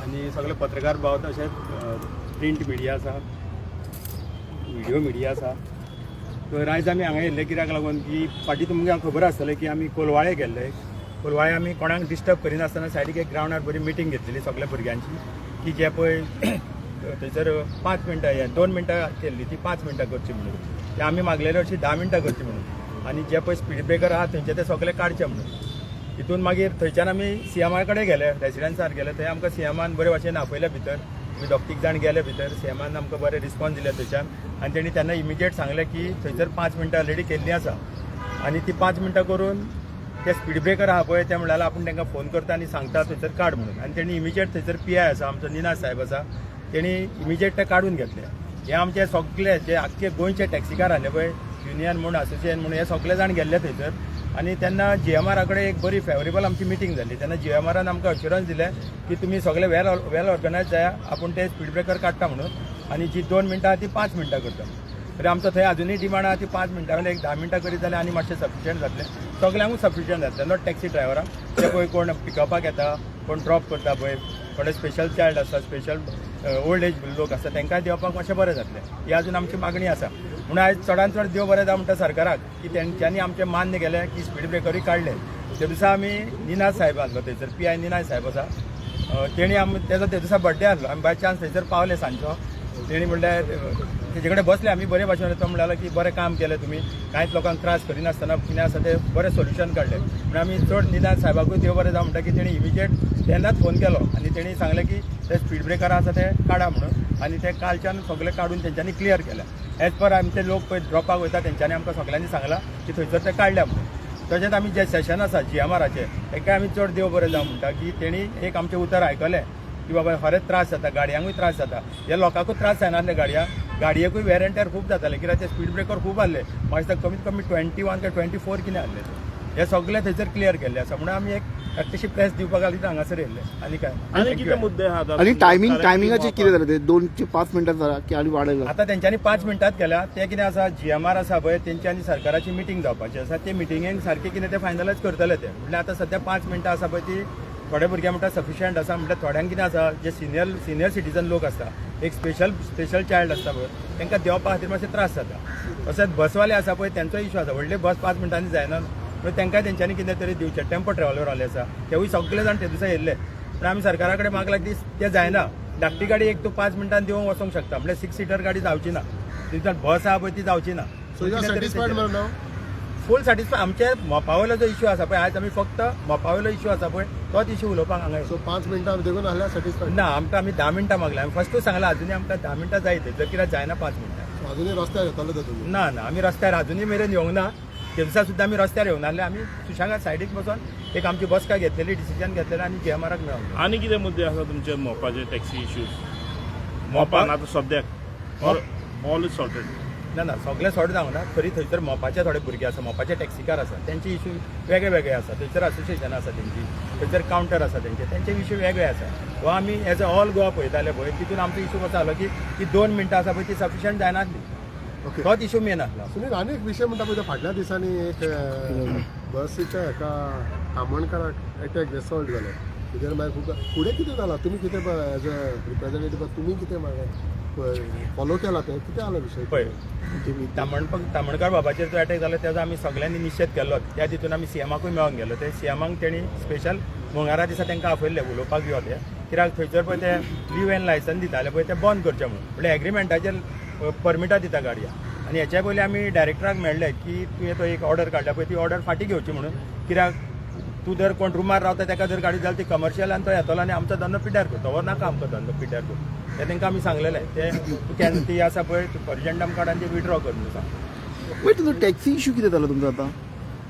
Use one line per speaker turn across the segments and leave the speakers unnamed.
आनी सगळे पत्रकार भाव तशेंच प्रिंट मिडिया आसा, व्हिडिओ मिडिया आसा. तर आयज आमी हांगा येयल्ले कित्याक लागून की फाटीं तुमकां खबर आसतलें की आमी कोलवाळे गेल्ले. कोलवाळे आमी कोणाक डिस्टर्ब करिनासतना सायडीक एक ग्रावंडार बरी मिटींग घेतलेली सगळ्या भुरग्यांची की जे पळय थंयसर 5 मिनटां 2 मिनटां केल्ली ती 5 मिनटां करची म्हणून. ते आमी मागलेले अशी 10 मिनटां करची म्हणून. आनी जे पळय स्पीड ब्रेकर आहा थंयचे ते सगळे काडचे म्हणून. तितून मागीर थंयच्यान आमी सीएमा कडेन गेले, रेसिडेंसार गेले. थंय आमकां सीएमान बरे भाशेन आपयले भितर. आमी दोग तीग जाण गेले भितर. सीएमान आमकां बरें रिस्पॉन्स दिले थंयच्यान. आनी तेणी तेन्ना इमिजिएट सांगलें की थंयसर 5 मिनटां ऑलरेडी केल्लीं आसा आनी ती 5 मिनटां करून ते स्पीड ब्रेकर आहा पळय ते म्हणल्यार आपूण तांकां फोन करता आनी सांगता थंयसर काड म्हणून. आनी तेणी इमिजिएट थंयसर पीआय आसा आमचो निनाद साहेब आसा, तेणी इमिजिएट ते काडून घेतले. हे आमचे सगळे जे आख्खे गोंयचे टॅक्सीकार आसले पळय, युनियन म्हूण असोसिएशन म्हूण हे सगळे जाण गेल्ले थंयसर. आनी तेन्ना जीएमआरा कडेन एक बरी फेवरेबल आमची मिटींग जाली. तेन्ना जीएमआरान आमकां अश्युरन्स दिले की तुमी सगळे वेल ऑर्गनायज जाया, आपूण ते स्पीड ब्रेकर काडटा म्हणून. आनी जी 2 मिनटां ती 5 मिनटां करता. तरी आमचो थंय अजुनूय डिमांड आहा ती 5 मिनटां वयले एक 10 मिनटां करीत जाल्यार आनी मातशें सफिशियंट जातलें. सगल्यांकूच सफिशियंट जातलें. नॉट टॅक्सी ड्रायव्हरांक, ते पळय कोण पिकअपाक येता, कोण ड्रॉप करता पळय, कोण स्पेशल चायल्ड आसा, स्पेशल ओल्ड एज लोक आसा, तांकांय देवपाक मातशें बरें जातलें. ही अजून आमची मागणी आसा. म्हणून आयज चडांत चड देव बरें जावं म्हणटा सरकाराक की तेंच्यांनी आमचें मान्य केलें की स्पीड ब्रेकरूय काडले. ते दिसा आमी निनाद साहेब आसलो थंयसर, पीआय निनाद साहेब आसा, तेणी तेजो ते दिसा बर्थडे आसलो. आमी बाय चान्स थंयसर पावले सांजचो. तेणी म्हणल्यार तेजे कडेन बसले आमी बरे भाशेन. तो म्हणटालो की बरें काम केलें तुमी, कांयच लोकांक त्रास करिनासतना कितें आसा ते बरें सोल्युशन काडलें. म्हणून आमी चड निदान साहेबाकूय देव बरें जावं म्हणटा की तेणी इमिजिएट तेन्नाच फोन केलो आनी तेणी सांगलें की ते स्पीड ब्रेकर आसा ते काडा म्हणून. आनी ते कालच्यान सगळे काडून तेंच्यांनी क्लियर केल्या. एज पर आमचे लोक पळय ड्रॉपाक वयता तेंच्यांनी आमकां सगळ्यांनी सांगलां की थंयसर ते काडल्या म्हणून. तशेंच आमी जे सेशन आसा जीएमआराचे तेका आमी चड देव बरें जावं म्हणटा की तेणी एक आमचें उतर आयकलें की बाबा खरेंच त्रास जाता, गाडयांकूय त्रास जाता. हे लोकांकूच त्रास जायनासले गाडयेकूय वेर एंड टेर खूब जाताले कित्याक ते स्पीड ब्रेकर खूब आसले. म्हाका कमीत कमी 21 काय 24 कितें आसले ते. हे सगळे थंयसर क्लियर केल्ले आसा. म्हणून आमी एक तशी प्रेस दिवपाक लागली हांगासर येयल्ले. आनी काय
आनी कितें मुद्दे आहा?
आणि टायमिंगाचे कितें जालें ते 2 ते 5 मिनटां जाला की आनी वाडयला?
आतां तेंच्यांनी 5 मिनटांच केल्या. ते कितें आसा जीएमआर आसा पळय तेंच्यांनी सरकाराची मिटींग जावपाची आसा. ते मिटींगेक सारकें कितें ते फायनलायज करतले ते. म्हणल्यार आतां सध्या 5 मिनटां आसा पळय ती थोड्या भुरग्यां म्हणटा सफिशियंट आसा. म्हणल्यार थोड्यांक कितें आसा जे सिनियर सिटीजन लोक आसता, एक स्पेशल चायल्ड आसता पळय, तांकां देंवपा खातीर मातशे त्रास जाता. तशेंच बसवाले आसा पळय तेंचो इश्यू आसा. व्हडले बस 5 मिनटांनी जायना म्हणून तांकांय तेंच्यांनी कितें तरी दिवचें. टेम्पो ट्रॅव्हलरवाले आसा तेवूय सगळे जाण ते दिसा येयल्ले. पूण आमी सरकारा कडेन मागलां की ते जायना. धाकटी गाडी एक तूं 5 मिनटांनी देवूंक वचूंक शकता. म्हणल्यार 6 सीटर गाडी जावची ना. तितून बस आहा पळय ती जावची ना. फूल सॅटिस्फाय. आमचे मोपावयलो जो इश्यू आसा पळय, आयज आमी फक्त मोपावयलो इश्यू आसा पळय तोच इश्यू उलोवपाक हांगा.
सो 5 मिनटां देखून आसल्यार सॅटिस्फाय
ना, आमकां आमी 10 मिनटां मागला. आमी फस्टूच सांगलां अजुनूय आमकां 10 मिनटां जाय जर कित्याक जायना 5 मिनटां.
अजूनही रस्त्यार येताले ते तुम्ही?
ना ना, आमी रस्त्यार अजुनूय मेरेन येवंक ना. ते दिसा सुद्दां आमी रस्त्यार येवंक नासले. आमी सुशांगात सायडीक बसून एक आमची बसका घेतलेली, डिसिजन घेतलेलें आनी जीएमआराक मेळोंक.
आनी कितें मुद्दे आसा तुमचे मोपाचे टॅक्सी इश्यूज? मोपान आतां सद्याक ऑल इज सॉर्टेड?
ना ना, सगळे सॉर्ट जावंक ना. तरी थंयसर मोपाचे थोडे भुरगे आसा, मोपाचे टॅक्सीकार आसा, तेंचे इश्यू वेगळे वेगळे आसा. थंयसर असोसिएशन आसा तेंची, थंयसर कावंटर आसा तेंचे इश्यू वेगळे आसा. वो आमी एज अ ऑल गोवा पळयताले पळय तितून आमचो इश्यू कसो जालो की 2 मिनटां आसा पळय ती सफिशियंट जायनासली.
ओके,
तोच इश्यू मेन आसलो.
सुनील आनी एक विशय म्हणटा पळय फाटल्या दिसांनी एक बसीच्या एका कामणकाराक अटॅक एसॉल्ट जालो. कितें मागीर फुडें कितें जालां? तुमी कितें एज अ रिप्रेझेंटेटीव तुमी कितें फॉलो केला ते कितें जालो विशय
पळय तामणकार बाबाचेर जो अटॅक जालो तेजो आमी सगळ्यांनी निशेध केलो. त्या तितून आमी सीएमाकूय मेळोंक गेलो. ते सीएमाक तेणी स्पेशल मंगळारा दिसा तांकां आपयल्ले उलोवपाक यो ते. कित्याक थंयसर पळय ते लीव एंड लायसन दिताले पळय ते बंद करचे म्हणून. म्हणजे एग्रीमेंटाचेर परमिटां दिता गाडया. आनी हेच्या पयलीं आमी डायरेक्टराक मेळ्ळे की तुवें तो एक ऑर्डर काडला पळय ती ऑर्डर फाटीं घेवची म्हणून. कित्याक तूं जर कोण रुमार रावता ताका जर गाडी जाली ती कमर्शियल आनी तो येतलो आनी आमचो धंदो पिड्ड्यार करता. तो नाका आमचो धंदो पिड्ड्यार करून. ते तांकां आमी सांगलेलें ते ती आसा पळय परजंडम कार्ड आनी ती विड्रॉ कर म्हणून सांग.
वय तुजो टॅक्सी इश्यू कितें जालो तुमचो आतां?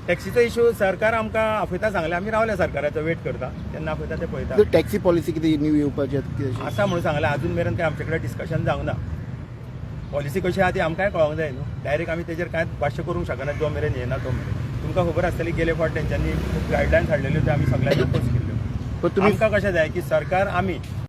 टॅक्सीचो इश्यू सरकार आमकां आपयता सांगलें. आमी रावल्या सरकाराचो वेट करता तेन्ना आपयता ते पळयता.
टॅक्सी पॉलिसी कितें न्यू येवपाची
आसा म्हणून सांगलें. अजून मेरेन काय आमचे कडेन डिस्कशन जावंक ना. पॉलिसी कशी आहा ती आमकांय कळोंक जाय न्हू. डायरेक्ट आमी तेजेर कांयच भाश्य करूंक शकना जो मेरेन येना तो मेरेन. तुमकां खबर आसतली गेले फावट तेंच्यांनी गायडलायन्स हाडलेल्यो त्यो आमी सगळ्यांनी पोस्ट केल्ल्यो. आमकां कशें जाय की सरकार आमी